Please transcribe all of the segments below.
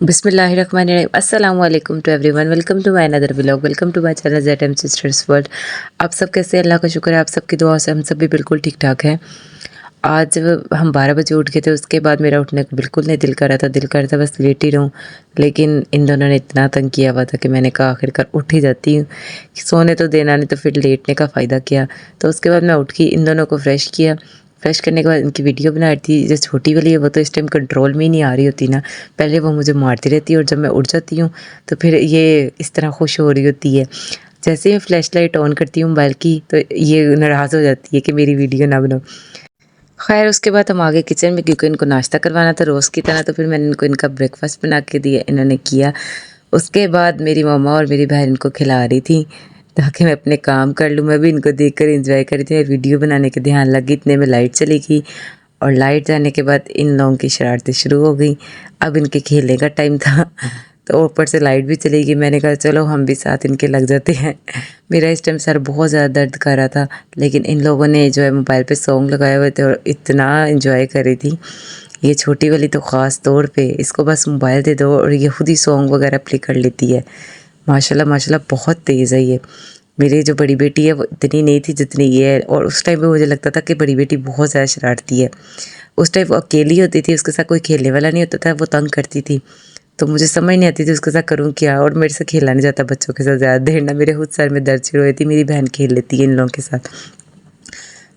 बिस्मिल्लाहिर्रहमानिर्रहीम। अस्सलाम वालेकुम to everyone. Welcome to my another vlog. Welcome to my channel ZM sisters world. आप सब कैसे हैं? अल्लाह का शुक्र है, आप सबकी दुआ से हम सब भी बिल्कुल ठीक ठाक हैं। आज हम 12 बजे उठ गए थे। उसके बाद मेरा उठने को बिल्कुल नहीं दिल कर रहा था। दिल कर रहा था बस लेट ही रहूँ, लेकिन इन दोनों ने इतना तंग किया हुआ था कि मैंने कहा आखिरकार उठ ही जाती हूँ। सोने तो देना नहीं, तो फिर लेटने का फ़ायदा क्या। तो उसके बाद मैं उठ के इन दोनों को फ्रेश किया। फ्रेश करने के बाद इनकी वीडियो बना रही थी। जो छोटी वाली है वो तो इस टाइम कंट्रोल में ही नहीं आ रही होती ना। पहले वो मुझे मारती रहती है और जब मैं उठ जाती हूँ तो फिर ये इस तरह खुश हो रही होती है। जैसे ही मैं फ्लैश लाइट ऑन करती हूँ मोबाइल की तो ये नाराज़ हो जाती है कि मेरी वीडियो ना बनाओ। खैर उसके बाद हम आगे किचन में, क्योंकि इनको नाश्ता करवाना था रोज़ की तरह, तो फिर मैंने इनको इनका ब्रेकफास्ट बना के दिया, इन्होंने किया। उसके बाद मेरी मम्मा और मेरी बहन इनको खिला रही थी ताकि मैं अपने काम कर लूँ। मैं भी इनको देखकर एंजॉय कर रही थी। मैं वीडियो बनाने के ध्यान लगी, इतने में लाइट चली गई और लाइट जाने के बाद इन लोगों की शरारतें शुरू हो गई। अब इनके खेलने का टाइम था तो ऊपर से लाइट भी चली गई। मैंने कहा चलो हम भी साथ इनके लग जाते हैं। मेरा इस टाइम सर बहुत ज़्यादा दर्द कर रहा था, लेकिन इन लोगों ने जो है मोबाइल पे सॉन्ग लगाए हुए थे और इतना एंजॉय कर रही थी। ये छोटी वाली तो ख़ास तौर पे, इसको बस मोबाइल दे दो और ये खुद ही सॉन्ग वगैरह प्ले कर लेती है। माशाल्लाह माशाल्लाह बहुत तेज़ है ये। मेरी जो बड़ी बेटी है वो इतनी नहीं थी जितनी ये है। और उस टाइम पे मुझे लगता था कि बड़ी बेटी बहुत ज़्यादा शरारती है। उस टाइम वो अकेली होती थी, उसके साथ कोई खेलने वाला नहीं होता था, वो तंग करती थी। तो मुझे समझ नहीं आती थी उसके साथ करूँ क्या, और मेरे से खेला नहीं जाता बच्चों के साथ ज़्यादा देर ना। मेरे खुद सर में दर्द शुरू हुई थी। मेरी बहन खेल लेती है इन लोगों के साथ।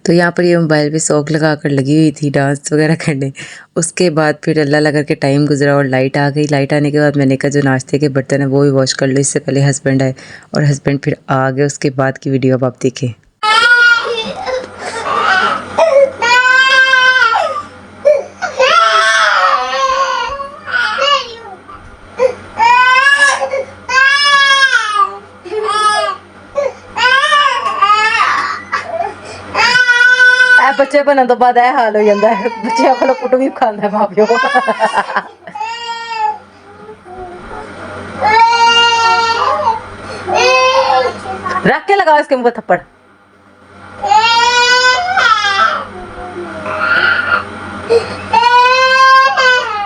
तो यहाँ पर ये मोबाइल पे सॉन्ग लगा कर लगी हुई थी डांस वगैरह करने। उसके बाद फिर अल्लाह लगा के टाइम गुजरा और लाइट आ गई। लाइट आने के बाद मैंने कहा जो नाश्ते के बर्तन है वो भी वॉश कर लो, इससे पहले हस्बैंड आए। और हस्बैंड फिर आ गए। उसके बाद की वीडियो अब आप देखें। बच्चे बनने तो बाद हाल हो जाता है। बच्चे को कुट भी खाना है मां प्यो। रख के लगाओ इसके मुंह पे थप्पड़।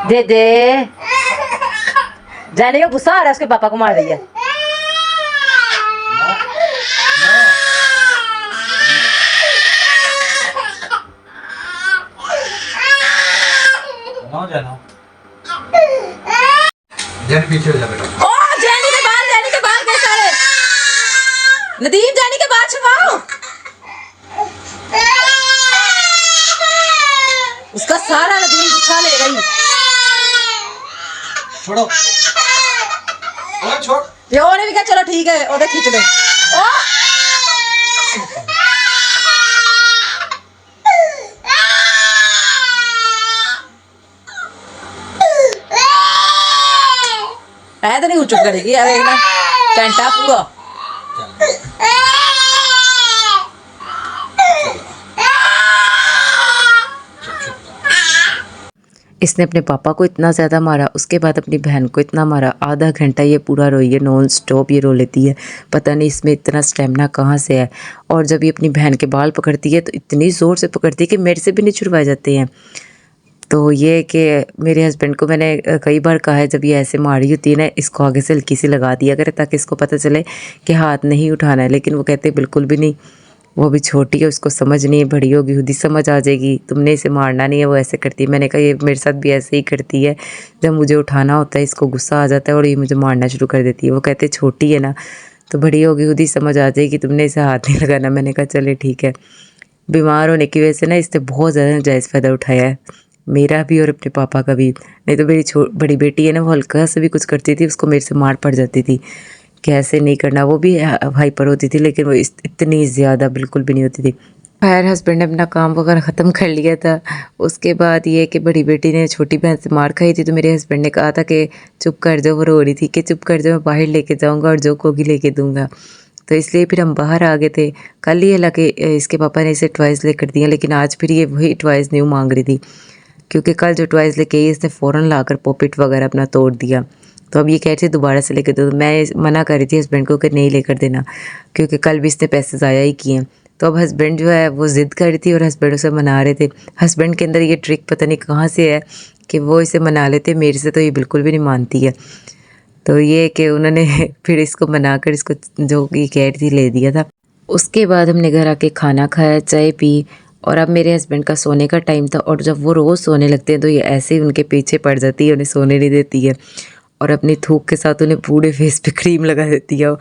दे दे। जाने का गुस्सा आ रहा है, उसके पापा को मार रही है। जैन पीछे हो जा बेटा। ओ जैनी के बाल के सारे। नदीम जैनी के बाल छुपाओ। उसका सारा नदीम गुस्सा ले गई। छोड़ो। छोड़। प्यो ने भी कहा चलो ठीक है, ओदे खींच ले। ओ ऐ तो नहीं चुप करेगी यार, देखना घंटा पूरा। इसने अपने पापा को इतना ज़्यादा मारा, उसके बाद अपनी बहन को इतना मारा। आधा घंटा ये पूरा रोई है, नॉन स्टॉप ये रो लेती है। पता नहीं इसमें इतना स्टेमिना कहाँ से है। और जब ये अपनी बहन के बाल पकड़ती है तो इतनी ज़ोर से पकड़ती है कि मेरे से भी नहीं छुड़वाए जाते हैं। तो ये कि मेरे हस्बैंड को मैंने कई बार कहा है जब ये ऐसे मारी होती है ना, इसको आगे से हल्की सी लगा दिया करे ताकि इसको पता चले कि हाथ नहीं उठाना है। लेकिन वो कहते बिल्कुल भी नहीं, वो भी छोटी है, उसको समझ नहीं है। बड़ी होगी खुद ही समझ आ जाएगी, तुमने इसे मारना नहीं है। वो ऐसे करती है। मैंने कहा ये मेरे साथ भी ऐसे ही करती है, जब मुझे उठाना होता है इसको गुस्सा आ जाता है और ये मुझे मारना शुरू कर देती है। वो कहते छोटी है ना, तो बड़ी होगी खुद ही समझ आ जाएगी, तुमने इसे हाथ नहीं लगाना। मैंने कहा चले ठीक है। बीमार होने की वजह से ना इसने बहुत ज़्यादा जायज़ फ़ायदा उठाया है, मेरा भी और अपने पापा का भी। नहीं तो मेरी बड़ी बेटी है ना, वो हल्का से भी कुछ करती थी उसको मेरे से मार पड़ जाती थी। कैसे नहीं करना, वो भी हाइपर होती थी, लेकिन वो इतनी ज़्यादा बिल्कुल भी नहीं होती थी। खैर हस्बैंड ने अपना काम वगैरह ख़त्म कर लिया था। उसके बाद ये कि बड़ी बेटी ने छोटी बहन से मार खाई थी, तो मेरे हस्बैंड ने कहा था कि चुप कर जाओ। वो रो रही थी कि चुप कर जाओ, मैं बाहर लेके जाऊँगा और जो कोगी लेके दूँगा। तो इसलिए फिर हम बाहर आ गए थे। कल ये लगे इसके पापा ने इसे टॉयज़ लेकर दिया, लेकिन आज फिर ये वही टॉयज़ न्यू मांग रही थी, क्योंकि कल जो टॉयज़ लेके आई इसने फ़ौरन लाकर पॉपिट वगैरह अपना तोड़ दिया। तो अब ये कह रही थी दोबारा से लेकर दो। मैं मना कर रही थी हस्बैंड को कि नहीं लेकर देना, क्योंकि कल भी इसने पैसे ज़ाया ही किए हैं। तो अब हस्बैंड जो है वो ज़िद कर रही थी और हस्बैंड उसे मना रहे थे। हस्बैंड के अंदर ये ट्रिक पता नहीं कहाँ से है कि वो इसे मना लेते, मेरे से तो ये बिल्कुल भी नहीं मानती है। तो ये है कि उन्होंने फिर इसको मनाकर इसको जो ये कह रही थी ले दिया था। उसके बाद हमने घर आके खाना खाया, चाय पी और अब मेरे हस्बैंड का सोने का टाइम था और जब वो रोज़ सोने लगते हैं तो ये ऐसे ही उनके पीछे पड़ जाती है, उन्हें सोने नहीं देती है और अपनी थूक के साथ उन्हें पूरे फेस पे क्रीम लगा देती है।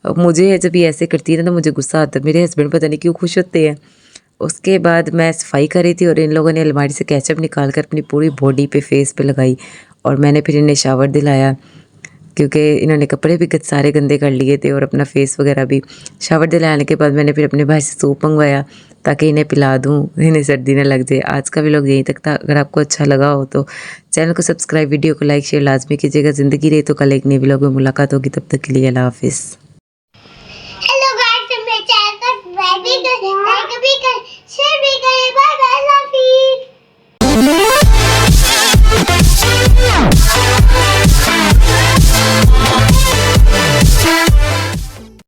अब मुझे जब ये ऐसे करती है ना तो मुझे गुस्सा आता है, मेरे हस्बैंड पता नहीं क्यों खुश होते हैं। उसके बाद मैं सफाई कर रही थी और इन लोगों ने अलमारी से केचप निकाल कर अपनी पूरी बॉडी पे फेस पे लगाई और मैंने फिर इन्हें शावर दिलाया क्योंकि इन्होंने कपड़े भी सारे गंदे कर लिए थे और अपना फेस वगैरह भी। शावर दिलाने के बाद मैंने फिर अपने भाई से सूप मंगवाया ताकि इन्हें पिला दूँ, इन्हें सर्दी न लग जाए। आज का व्लॉग यहीं तक था। अगर आपको अच्छा लगा हो तो चैनल को सब्सक्राइब, वीडियो को लाइक शेयर लाजमी कीजिएगा। ज़िंदगी रही तो कल एक नए व्लॉग में मुलाकात होगी, तब तक के लिए अल्लाह हाफिज़।